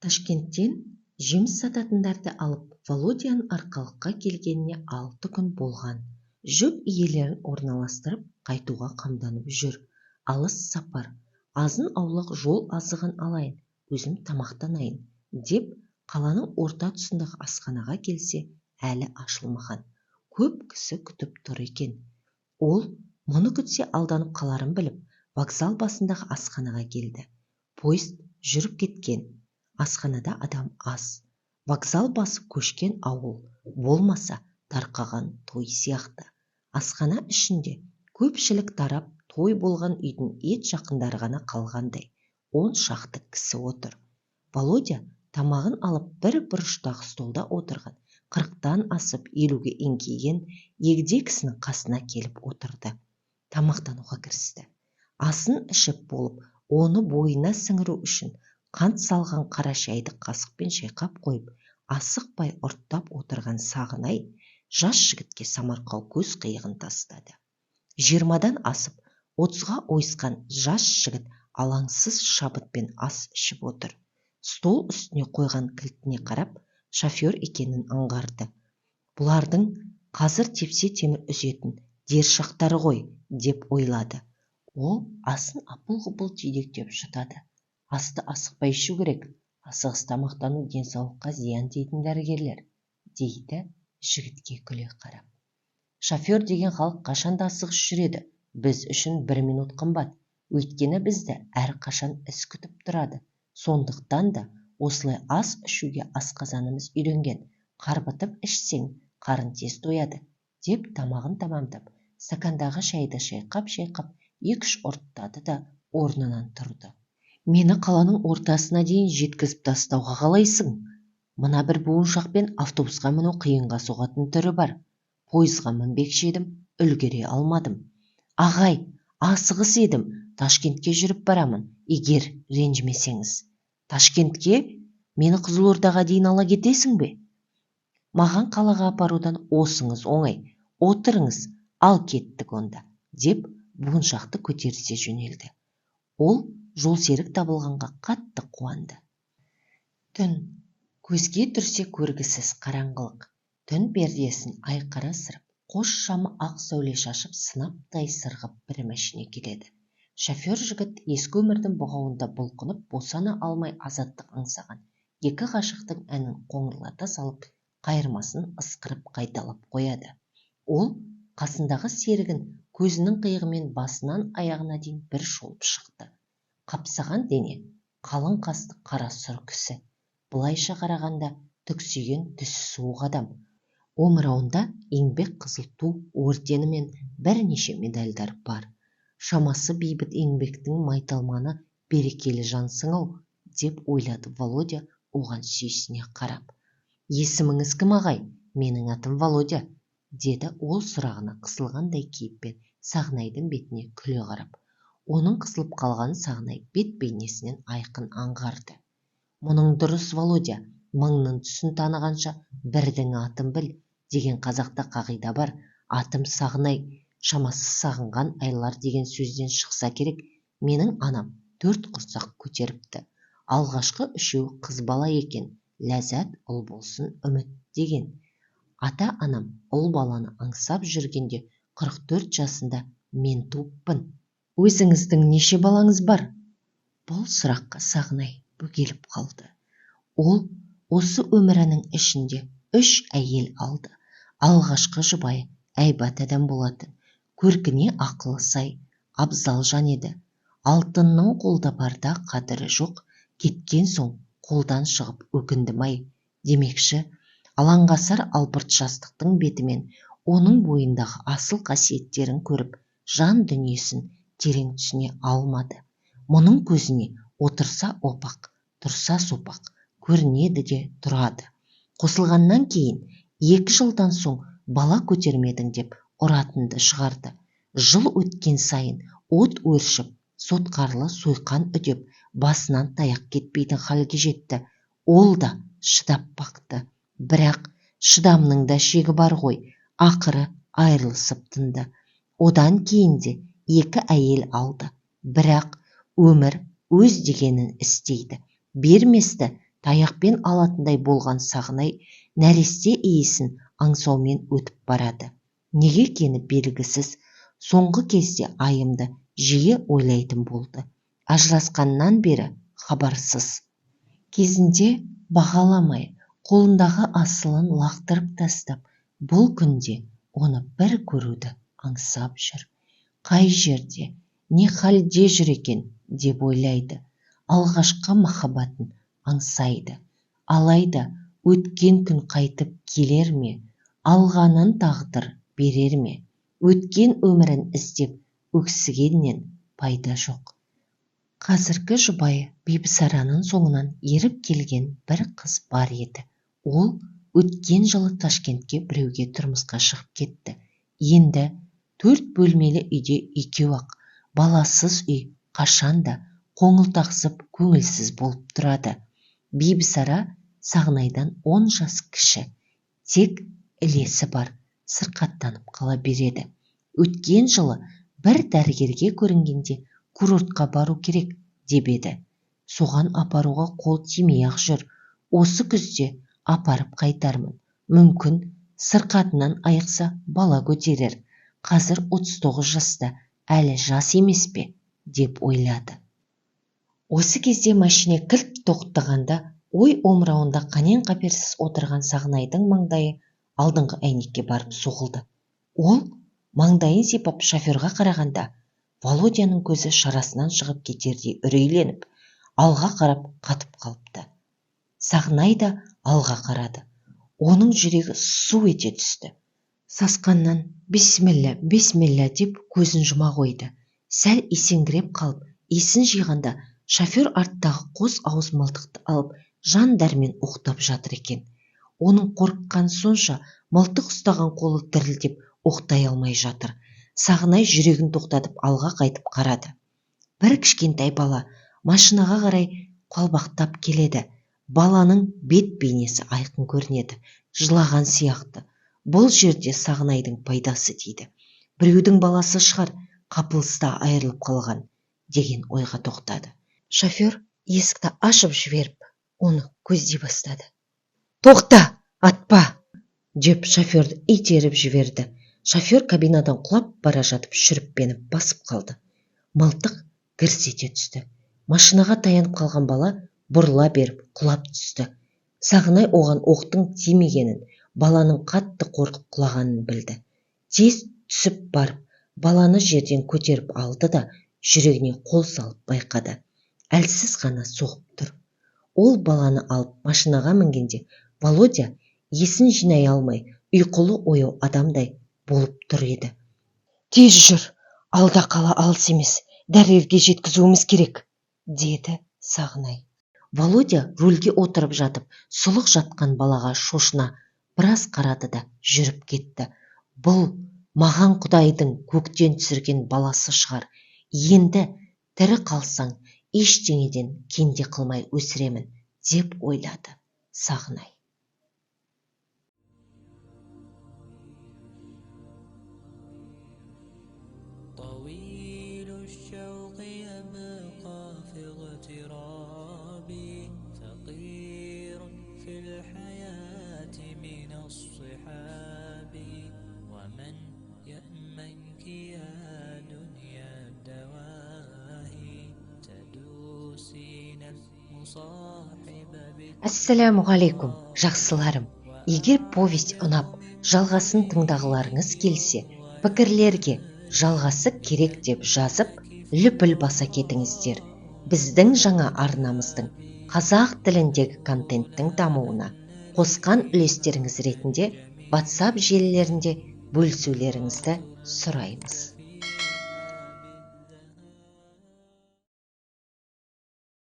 Ташкенттен жеміс сататындарды алып Володяның арқалыққа келгеніне 6 күн болған. Жүк иелерін орналастырып қайтуға қамданып жүр. Алыс сапар. Азын аулақ жол азығын алайын, өзім тамақтанайын деп қаланың орта тұсындағы асханаға келсе, әлі ашылмаған. Көп кісі күтіп тұр екен. Ол мұны күтсе алданып қаларын біліп, вокзал басындағы асханаға келді. Поезд жүріп кеткен. Асханада адам аз. Вокзал басы көшкен ауыл, болмаса тарқаған той сияқты. Асхана ішінде көпшілік тарап, той болған үйдің ет жақындары ғана қалғандай. 10 шақты кісі отыр. Володя тамағын алып бір бұрыштағы столда отырған 40-тан асып 50-ге еңкейген егде кісінің қасына келіп отырды. Тамақтануға кірісті. Асын ішіп болып, оны бойына сіңіру үшін қант салған қара шайды қасықпен шайқап қойып, асықпай ұрттап отырған Сағынай жас жігітке самарқау көз қиығын тастады. 20-дан асып 30-ға ойысқан жас жігіт алаңсыз шабытпен ас ішіп отыр. Стол үстіне қойған кілтіне қарап, шофер екенін аңғарды. Бұлардың қазір тепсе темір үзетін дершақтары ғой, деп ойлады. Ол асын апыл-ғұпыл түйдектеп жұтады. Асты асықпай ішу керек, асығыс тамақтану денсаулыққа зиян дейтін дәрігерлер, дейді жігітке күле қарап. Шофер деген халық қашанда асығыс жүреді, біз үшін 1 минут қымбат, өйткені бізді әрқашан іс күтіп тұрады. Сондықтан да осылай ас ішуге асқазанымыз үйренген, қарбытып ішсең, қарын тез тояды, деп тамағын тамамдап, стакандағы шайды шайқап-шайқап 2-3 ұрттады да орнынан тұрды. Мені қаланың ортасына дейін жеткізіп тастауға қалайсың? Мына бір буыншақпен автобусқа міну қиынға соғатын түрі бар. Пойызға мінбекші едім, үлгере алмадым. Ағай, асығыс едім, Ташкентке жүріп барамын, егер ренжімесеңіз. Ташкентке? Мені Қызылордаға дейін ала кетесің бе? Маған қалаға апарудан осыңыз оңай. Отырыңыз, ал кеттік онда, деп буыншақты көтерісе жөнелді. Ол жолсерік табылғанға қатты қуанды. Түн. Көзге түрсе көргісіз қараңғылық. Түн пердесін айқара сырып, қос шамы ақ сәуле шашып, сынаптай сырғып бір мәшіне келеді. Шофер жігіт ескі өмірдің бұғауында бұлқынып, босана алмай азаттық аңсаған. Екі ғашықтың әнін қоңырлата салып, қайырмасын ысқырып қайталап қояды. Ол қасындағы серігін көзінің қиығымен басынан аяғына дейін бір шолып шықты. Қапсаған дене, қалың қасты қара сұр кісі. Бұлайша қарағанда түксиген түсі суық адам. Омырауында еңбек қызыл ту ордені мен бірнеше медальдар бар. Шамасы бейбіт еңбектің майталманы берекелі жансың-ау, деп ойлады Володя оған сүйсіне қарап. Есіміңіз кім, ағай? Менің атым Володя, деді ол сұрағына қысылғандай кейіппен Сағынайдың бетіне күле қарап. Оның қысылып қалған Сағынай бет бейнесінен айқын аңғарды. Мұның дұрыс, Володя, мыңның түсін танығанша бірдің атын біл, деген қазақта қағида бар. Атым Сағынай, шамасы сағынған айлар деген сөзден шықса керек. Менің анам 4 құрсақ көтеріпті. Алғашқы 3-еу қыз бала екен, ләззат ұл болсын үміт деген. Ата-анам ұл баланы аңсап жүргенде 44 жасында мен туыппын. Өзіңіздің неше балаңыз бар? Бұл сұраққа Сағынай бөгеліп қалды. Ол осы өмірінің ішінде 3 әйел алды. Алғашқы жұбайы әйбат адам болатын. Көркіне ақылы сай, абзал жан еді. Алтынның қолда барда қадірі жоқ, кеткен соң қолдан шығып өкіндім-ай. Демекші, алаңғасар албырт жастықтың бетімен оның бойындағы асыл қасиеттерін көріп, жан дүниесін терең түсіне алмады. Мұның көзіне отырса опақ, тұрса сопақ көрінеді де тұрады. Қосылғаннан кейін 2 жылдан соң бала көтермедің деп ұратынды шығарды. Жыл өткен сайын от өршіп, сотқарлы сойқан үдеп, басынан таяқ кетпейтін халге жетті. Ол да шыдап бақты. Бірақ шыдамның да шегі бар ғой. Ақыры айырылысып тынды. Одан кейін де 2 әйел алды. Бірақ өмір өз дегенін істейді. Берместі таяқпен алатындай болған Сағынай нәресте иісін аңсаумен өтіп барады. Неге екені белгісіз, соңғы кезде айымды жиі ойлайтын болды. Ажырасқаннан бері хабарсыз. Кезінде бағаламай, қолындағы асылын лақтырып тастап, бұл күнде оны бір көруді аңсап жүр. Қай жерде, не халде жүр екен деп ойлайды. Алғашқы махаббатын аңсайды. Алайда өткен күн қайтып келер ме? Алғанын тағдыр берер ме? Өткен өмірін іздеп өксігеннен пайда жоқ. Қазіргі жұбайы Бибісараның соңынан еріп келген бір қыз бар еді. Ол өткен жылы Ташкентке біреуге тұрмысқа шығып кетті. Енді 4 бөлмелі үйде екеу-ақ, баласыз үй қашанда қоңылтақсып көңілсіз болып тұрады. Бибісара Сағынайдан 10 жас кіші. Тек ілесі бар, сырқаттанып қала береді. Өткен жылы бір дәрігерге көрінгенде курортқа бару керек деп еді. Соған апаруға қол тимей-ақ жүр. Осы күзде апарып қайтармын. Мүмкін сырқатынан айықса бала көтерер. Қазір 39 жаста, әлі жас емес пе, деп ойлады. Осы кезде машина кілт тоқтағанда, ой омырауында қанен-қаперсіз отырған Сағынайдың маңдайы алдыңғы әйнекке барып соғылды. Ол маңдайын сипап шоферға қарағанда, Володяның көзі шарасынан шығып кетердей үрейленіп, алға қарап қатып қалыпты. Сағынай да алға қарады. Оның жүрегі су ете түсті. Сасқаннан бисмилля, бисмилля деп көзін жұма қойды. Сәл есеңгіреп қалып, есін жиғанда шофер арттағы қос ауыз мылтықты алып, жан дәрмен оқтап жатыр екен. Оның қорыққан сонша, мылтық ұстаған қолы дірілдеп оқтай алмай жатыр. Сағынай жүрегін тоқтатып алға қайтып қарады. Бір кішкентай бала машинаға қарай қалбақтап келеді. Баланың бет бейнесі айқын көрінеді, жылаған сияқты. Бұл жерде Сағынайдың пайдасы тиді. Біреудің баласы шығар, қапылыста айырылып қалған, деген ойға тоқтады. Шофер есікті ашып жіберіп, оны көздей бастады. Тоқта, атпа, деп шоферді итеріп жіберді. Шофер кабинадан құлап бара жатып шүріппені басып қалды. Мылтық гүрс ете түсті. Машинаға таянып қалған бала бұрыла беріп құлап түсті. Сағынай оған оқтың тимегенін, баланың қатты қорқып құлағанын білді. Тез түсіп барып, баланы жерден көтеріп алды да, жүрегіне қол салып байқады. Әлсіз ғана соғып тұр. Ол баланы алып машинаға мінгенде, Володя есін жинай алмай, ұйқылы ояу адамдай болып тұр еді. Тез жүр, алда қала алыс емес, дәрігерге жеткізуіміз керек, деді Сағынай. Володя рөлге отырып жатып, сұлық жатқан балаға шошына біраз қарады да жүріп кетті. Бұл маған Құдайдың көктен түсірген баласы шығар. Енді тірі қалсаң, ештеңеден кенде қылмай өсіремін, деп ойлады Сағынай. Ассалямуғалейкум, жақсыларым. Егер повесть ұнап, жалғасын тыңдағыларыңыз келсе, пікірлерге жалғасы керек деп жазып, лүпіл баса кетіңіздер. Біздің жаңа арнамыздың қазақ тіліндегі контенттің дамуына қосқан үлестеріңіз ретінде WhatsApp желілерінде бөлісулеріңізді сұраймыз.